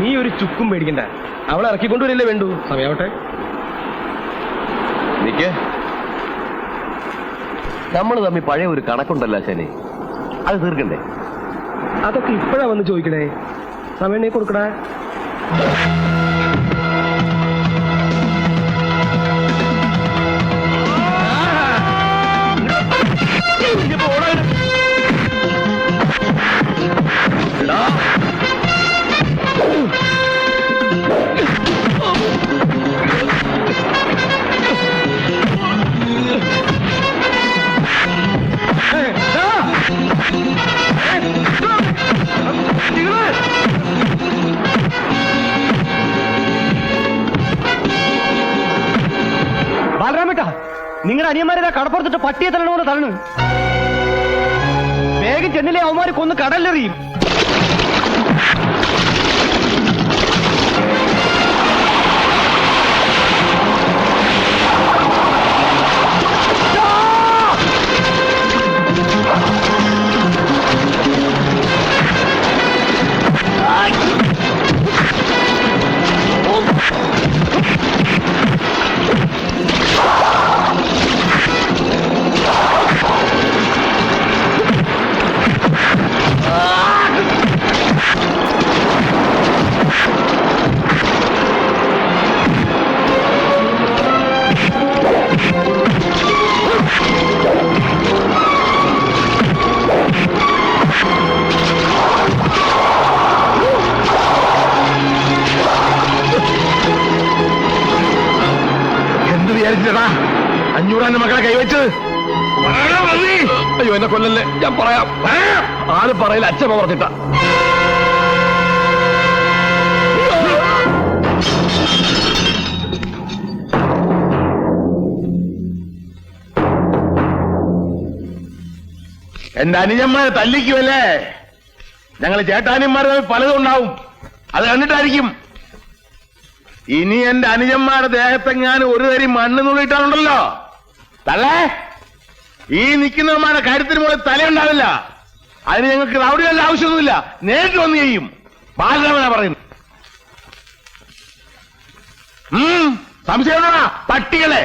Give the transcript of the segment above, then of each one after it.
നീ ഒരു ചുക്കും പേടിക്കണ്ട, അവളെ ഇറക്കിക്കൊണ്ടുവരില്ലേ വേണ്ടു. സമയാവട്ടെ. നിക്ക്, നമ്മൾ തമ്മിൽ പഴയ ഒരു കണക്കുണ്ടല്ലോ ശനി, അത് തീർക്കണ്ടേ? അതൊക്കെ ഇപ്പഴാ വന്ന് ചോദിക്കണേ. സമയം നീ കൊടുക്കടാ. ബാലരാമേട്ടാ, നിങ്ങളുടെ അനിയന്മാരെ കടപ്പുറത്തിട്ട് പട്ടിയെ തള്ളണമെന്ന് തള്ളണു. വേഗം ചെന്നില്ലേ അവന്മാരെ കൊന്ന് കടലിലെറിയും. അഞ്ഞൂറാന്റെ മക്കളെ കൈവച്ചത്. അയ്യോ, എന്നെ കൊല്ലല്ലേ, ഞാൻ പറയാം. ആര് പറയില്ല, അച്ഛമ്മ പറഞ്ഞിട്ട. എന്റെ അനുജന്മാരെ തല്ലിക്കുമല്ലേ? ഞങ്ങൾ ചേട്ടാനിയന്മാർ പലതും ഉണ്ടാവും, അത് കണ്ടിട്ടായിരിക്കും. ഇനി എന്റെ അനുജന്മാരുടെ ദേഹത്തെങ്ങാനും ഒരു തരി മണ്ണ് നുള്ളിട്ടാണുണ്ടല്ലോ തള്ളേ, ഈ നിൽക്കുന്നവന്മാരുടെ കാര്യത്തിന് മുകളിൽ തലയുണ്ടാവില്ല. അതിന് ഞങ്ങൾക്ക് റൗഡികളുടെ ആവശ്യമൊന്നുമില്ല, നേരിട്ട് വന്ന് ചെയ്യും. ബാലരാമനാ പറയുന്നു. സംശയം പട്ടികളെ.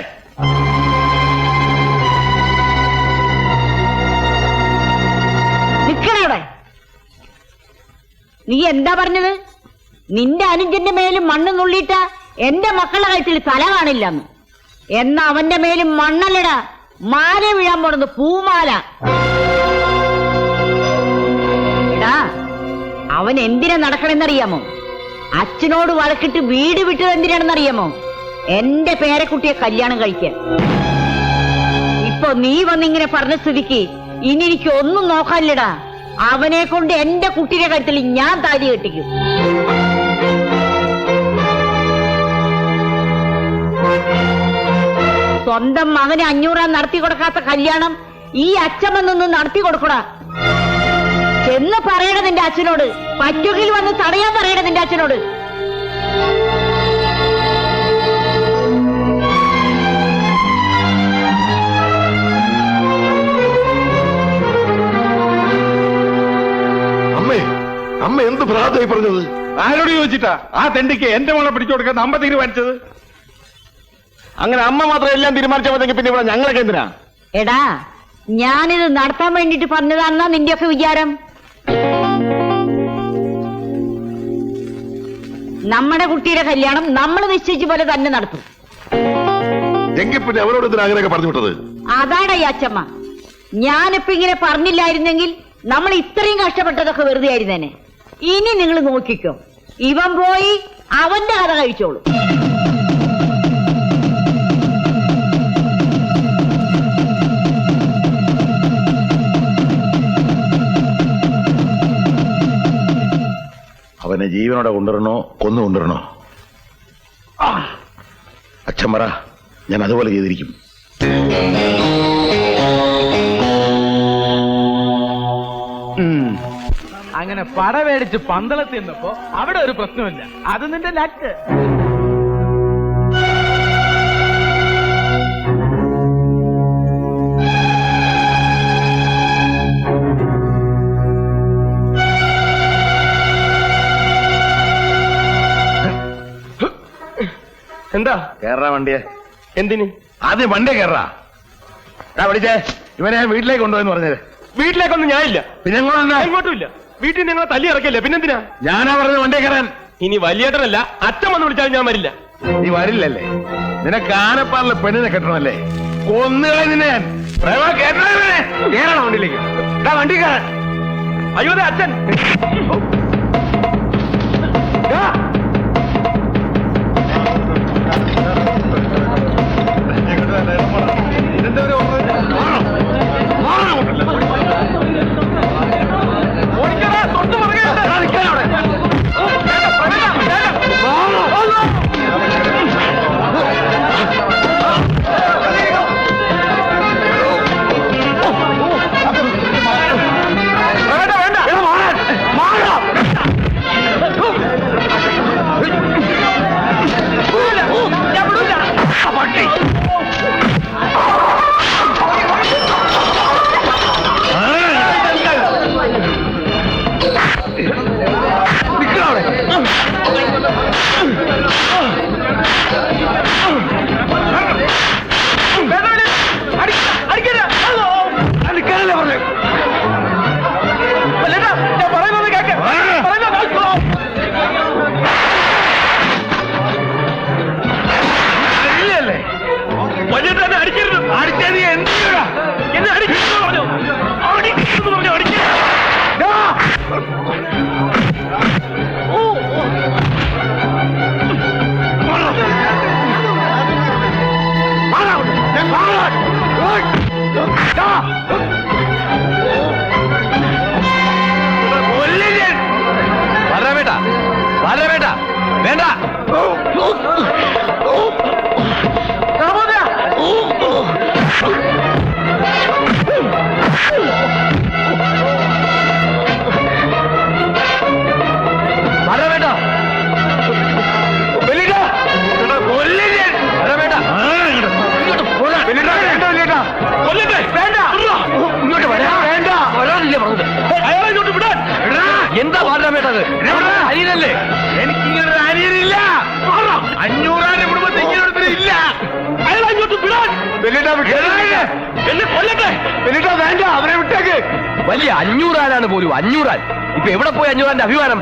നിക്കണവിടെ. നീ എന്താ പറഞ്ഞത്? നിന്റെ അനുജന്റെ മേലും മണ്ണ് നുള്ളിയിട്ട എന്റെ മക്കളുടെ കഴുത്തിൽ തല കാണില്ലെന്ന്. എന്നാ അവന്റെ മേലും മണ്ണല്ലട, മാല വീഴാൻ പോണത്, പൂമാല. എടാ, അവൻ എന്തിനാ നടക്കണെന്നറിയാമോ? അച്ഛനോട് വഴക്കിട്ട് വീട് വിട്ടത് എന്തിനാണെന്നറിയാമോ? എന്റെ പേരക്കുട്ടിയെ കല്യാണം കഴിക്കാൻ. ഇപ്പൊ നീ വന്നിങ്ങനെ പറഞ്ഞ സ്ഥിതിക്ക് ഇനി എനിക്ക് ഒന്നും നോക്കാനില്ലടാ. അവനെ കൊണ്ട് എന്റെ കുട്ടിയുടെ കഴുത്തിൽ ഞാൻ താലി കെട്ടിക്കും. സ്വന്തം മകന് 500 നടത്തി കൊടുക്കാത്ത കല്യാണം ഈ അച്ഛമ്മ നടത്തി കൊടുക്കടാ. ചെന്ന് പറയണ നിന്റെ അച്ഛനോട്, പറ്റുകിൽ വന്ന് തടയാൻ പറയണ നിന്റെ അച്ഛനോട്. അമ്മ എന്ത് ഭ്രാതായി പറഞ്ഞത്? ആരോട് ചോദിച്ചിട്ടാ ആ തെണ്ടിക്ക് എന്റെ മോളെ പിടിച്ചു കൊടുക്കാൻ അമ്മ തീരുമാനിച്ചത്? അങ്ങനെ അമ്മ മാത്രം എല്ലാം തീരുമാനിച്ചാൽ മതി, പിന്നെ ഇവിടെ ഞങ്ങളൊക്കെ എന്തിനാ? എടാ, ഞാനിത് നടത്താൻ വേണ്ടിട്ട് പറഞ്ഞതാണെന്നാ നിന്റെയൊക്കെ വിചാരം? നമ്മുടെ കുട്ടിയുടെ കല്യാണം നമ്മൾ നിശ്ചയിച്ച പോലെ തന്നെ നടത്തും. എങ്കിൽ പിന്നെ അവരോട് എന്തിനാ അങ്ങനെയൊക്കെ പറഞ്ഞു വിട്ടത്? അതാടാ ഈ അച്ഛമ്മ. ഞാനിപ്പോ ഇങ്ങനെ പറഞ്ഞില്ലായിരുന്നെങ്കിൽ നമ്മൾ ഇത്രയും കഷ്ടപ്പെട്ടതൊക്കെ വെറുതെ ആയിരുന്നേനെ. ഇനി നിങ്ങൾ നോക്കിക്കോ, ഇവൻ പോയി അവന്റെ കഥ കഴിച്ചോളൂ. അവനെ ജീവനോടെ കൊണ്ടുവരണോ കൊന്നു കൊണ്ടുവരണോ? അച്ഛൻ പറ, ഞാൻ അതുപോലെ ചെയ്തിരിക്കും. അങ്ങനെ പട മേടിച്ച് പന്തളത്തിൽ നിന്നപ്പോ അവിടെ ഒരു പ്രശ്നമില്ല. അത് നിന്റെ ലക്ക്. എന്താ കേറാ വണ്ടിയെ. എന്തിന്? ആദ്യം വണ്ടി കേറാ. വിളിച്ചേ, ഇവനെ ഞാൻ വീട്ടിലേക്ക് കൊണ്ടുപോയെന്ന് പറഞ്ഞത്. വീട്ടിലേക്കൊന്നും ഞാനില്ല. പിന്നെ എങ്ങോട്ടും ഇല്ല. വീട്ടിൽ നിങ്ങളെ തല്ലി ഇറക്കില്ലേ, പിന്നെന്തിനാ? ഞാനാ പറഞ്ഞത് വണ്ടി കയറാൻ. ഇനി വലിയേട്ടനല്ല, അച്ഛൻ വന്ന് വിളിച്ചാലും ഞാൻ വരില്ല. നീ വരില്ലല്ലേ? നിനക്ക് ആനപ്പാറിലെ പെണ്ണിനെ കെട്ടണമല്ലേ? കൊന്നുകളെ നിന്നെ ഞാൻ. കേറണം വണ്ടിയിലേക്ക്. വണ്ടി കയറാൻ. അയ്യോ ദേ അച്ഛൻ. ഓടിക്കടാ, തൊട്ട് പുറകെ. വേണ്ട. എന്താ പറഞ്ഞത്? അനിയനല്ലേ? എനിക്കിങ്ങനെ അനിയനില്ല. 500 കുടുംബത്തിൽ ഇങ്ങനെ ഇല്ല. എന്നെ കൊല്ലട്ടെ. വേണ്ട, അവരെ വിട്ടേക്ക്. വലിയ 500 ആനാണ് പോലും. 500 ആൻ. ഇപ്പൊ എവിടെ പോയി 500 ആന്റെ അഭിമാനം?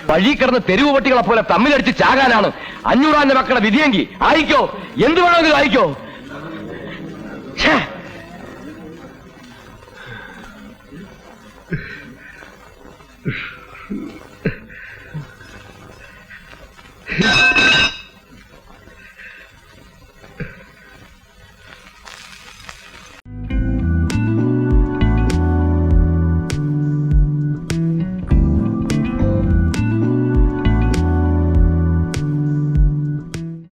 വഴി കിടന്ന് തെരുവ് പട്ടികളെ പോലെ തമ്മിലടിച്ച് ചാകാനാണ് 500 ആന്റെ മക്കളുടെ വിധിയെങ്കിൽ ആയിക്കോ, എന്ത് വേണമെങ്കിലും ആയിക്കോ. ഛേ.